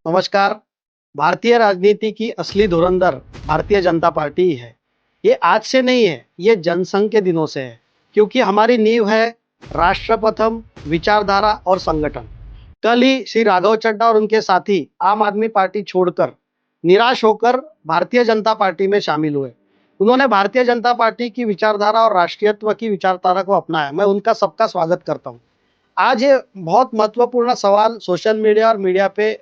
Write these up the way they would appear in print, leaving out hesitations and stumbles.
नमस्कार। भारतीय राजनीति की असली धुरंधर भारतीय जनता पार्टी ही है। ये आज से नहीं है, ये जनसंघ के दिनों से है, क्योंकि हमारी नींव है राष्ट्र प्रथम, विचारधारा और संगठन। कल ही श्री राघव चड्ढा और उनके साथी आम आदमी पार्टी छोड़कर निराश होकर भारतीय जनता पार्टी में शामिल हुए। उन्होंने भारतीय जनता पार्टी की विचारधारा और राष्ट्रीयत्व की विचारधारा को अपनाया। मैं उनका सबका स्वागत करता हूँ। आज ये बहुत महत्वपूर्ण सवाल सोशल मीडिया और मीडिया पे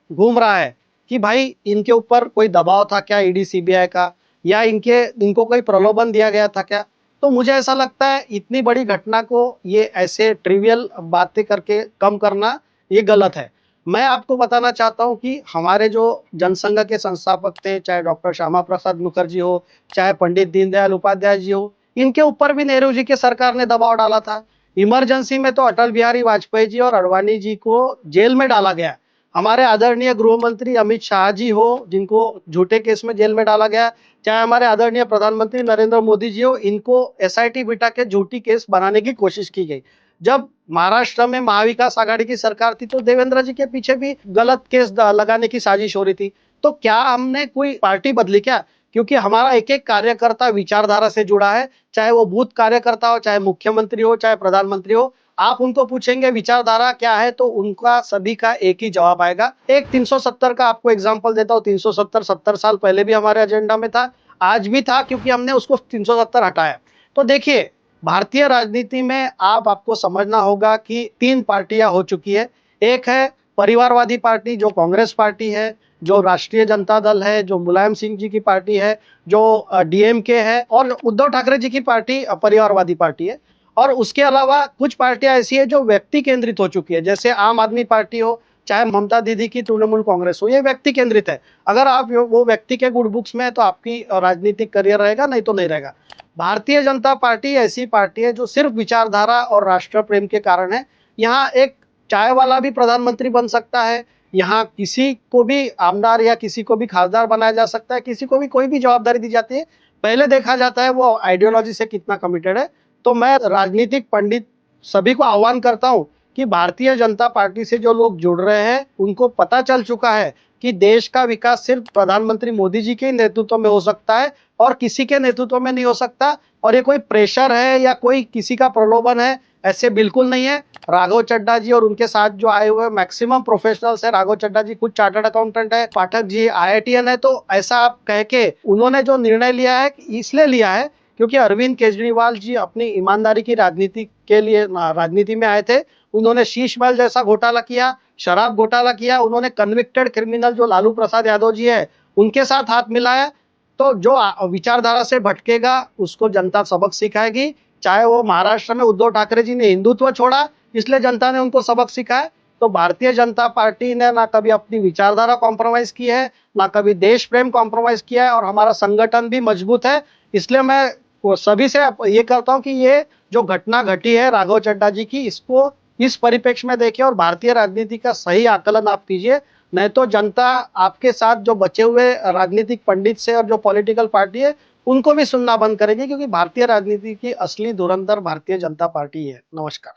घूम रहा है कि भाई इनके ऊपर कोई दबाव था क्या ईडी सीबीआई का, या इनको कोई प्रलोभन दिया गया था क्या। तो मुझे ऐसा लगता है इतनी बड़ी घटना को ये ऐसे ट्रिवियल बातें करके कम करना ये गलत है। मैं आपको बताना चाहता हूँ कि हमारे जो जनसंघ के संस्थापक थे, चाहे डॉक्टर श्यामा प्रसाद मुखर्जी हो, चाहे पंडित दीनदयाल उपाध्याय जी हो, इनके ऊपर भी नेहरू जी की सरकार ने दबाव डाला था। इमरजेंसी में तो अटल बिहारी वाजपेयी जी और अडवाणी जी को जेल में डाला गया। हमारे आदरणीय गृह मंत्री अमित शाह जी हो, जिनको झूठे केस में जेल में डाला गया, चाहे हमारे आदरणीय प्रधानमंत्री नरेंद्र मोदी जी हो, इनको एसआईटी बिठा के झूठी केस बनाने की कोशिश की गई। जब महाराष्ट्र में महाविकास आघाड़ी की सरकार थी तो देवेंद्र जी के पीछे भी गलत केस लगाने की साजिश हो रही थी। तो क्या हमने कोई पार्टी बदली क्या? क्योंकि हमारा एक एक कार्यकर्ता विचारधारा से जुड़ा है, चाहे वो बूथ कार्यकर्ता हो, चाहे मुख्यमंत्री हो, चाहे प्रधानमंत्री हो। आप उनको पूछेंगे विचारधारा क्या है तो उनका सभी का एक ही जवाब आएगा। एक 370 का आपको एग्जांपल देता हूँ। 370 70 साल पहले भी हमारे एजेंडा में था, आज भी था, क्योंकि हमने उसको 370 हटाया। तो देखिए, भारतीय राजनीति में आपको समझना होगा कि तीन पार्टियां हो चुकी है। एक है परिवारवादी पार्टी जो कांग्रेस पार्टी है, जो राष्ट्रीय जनता दल है, जो मुलायम सिंह जी की पार्टी है, जो डीएमके है, और उद्धव ठाकरे जी की पार्टी परिवारवादी पार्टी है। और उसके अलावा कुछ पार्टियां ऐसी है जो व्यक्ति केंद्रित हो चुकी है, जैसे आम आदमी पार्टी हो, चाहे ममता दीदी की तृणमूल कांग्रेस हो, ये व्यक्ति केंद्रित है। अगर आप वो व्यक्ति के गुड बुक्स में है तो आपकी राजनीतिक करियर रहेगा, नहीं तो नहीं रहेगा। भारतीय जनता पार्टी ऐसी पार्टी है जो सिर्फ विचारधारा और राष्ट्र प्रेम के कारण है। यहाँ एक चाय वाला भी प्रधानमंत्री बन सकता है, यहाँ किसी को भी आमदार या किसी को भी खासदार बनाया जा सकता है, किसी को भी कोई भी जवाबदारी दी जाती है। पहले देखा जाता है वो आइडियोलॉजी से कितना कमिटेड है। तो मैं राजनीतिक पंडित सभी को आह्वान करता हूं कि भारतीय जनता पार्टी से जो लोग जुड़ रहे हैं उनको पता चल चुका है कि देश का विकास सिर्फ प्रधानमंत्री मोदी जी के नेतृत्व में हो सकता है और किसी के नेतृत्व में नहीं हो सकता। और ये कोई प्रेशर है या कोई किसी का प्रलोभन है, ऐसे बिल्कुल नहीं है। राघव चड्ढा जी और उनके साथ जो आए हुए मैक्सिमम प्रोफेशनल्स है, राघव चड्ढा जी खुद चार्टर्ड अकाउंटेंट है, पाठक जी आईआईटीएन है। तो ऐसा आप कह के उन्होंने जो निर्णय लिया है इसलिए लिया है क्योंकि अरविंद केजरीवाल जी अपनी ईमानदारी की राजनीति के लिए राजनीति में आए थे। उन्होंने शीश महल जैसा घोटाला किया, शराब घोटाला किया, उन्होंने कन्विक्टेड क्रिमिनल जो लालू प्रसाद यादव जी है उनके साथ हाथ मिलाया। तो जो विचारधारा से भटकेगा उसको जनता सबक सिखाएगी। चाहे वो महाराष्ट्र में उद्धव ठाकरे जी ने हिंदुत्व छोड़ा, इसलिए जनता ने उनको सबक सिखाया। तो भारतीय जनता पार्टी ने ना कभी अपनी विचारधारा कॉम्प्रोमाइज की है, ना कभी देश प्रेम कॉम्प्रोमाइज किया है, और हमारा संगठन भी मजबूत है। इसलिए मैं सभी से ये करता हूँ कि ये जो घटना घटी है राघव चड्ढा जी की, इसको इस परिप्रेक्ष्य में देखिए और भारतीय राजनीति का सही आकलन आप कीजिए। नहीं तो जनता आपके साथ जो बचे हुए राजनीतिक पंडित से और जो पॉलिटिकल पार्टी है उनको भी सुनना बंद करेगी, क्योंकि भारतीय राजनीति की असली धुरंधर भारतीय जनता पार्टी है। नमस्कार।